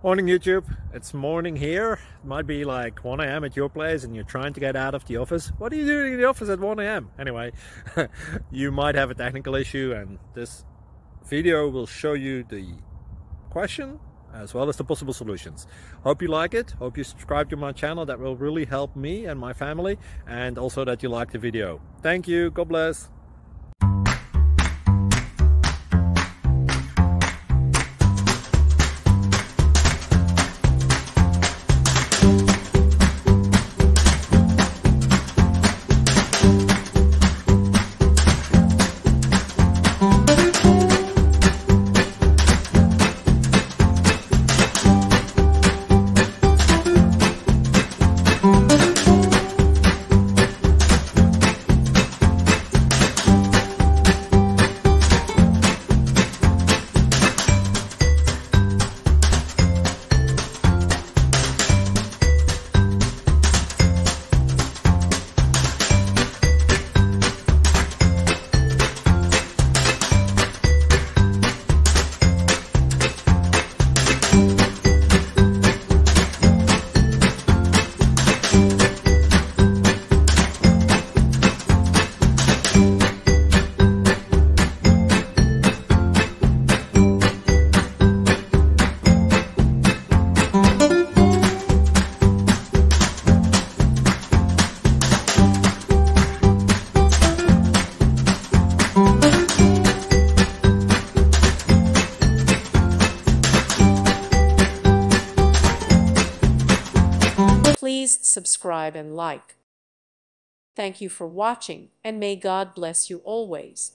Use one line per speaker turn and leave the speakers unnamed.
Morning YouTube, it's morning here. It might be like 1 a.m. at your place and you're trying to get out of the office. What are you doing in the office at 1 a.m? Anyway, you might have a technical issue and this video will show you the question as well as the possible solutions. Hope you like it, hope you subscribe to my channel. That will really help me and my family, and also that you like the video. Thank you, God bless.
Please subscribe and like. Thank you for watching, and may God bless you always.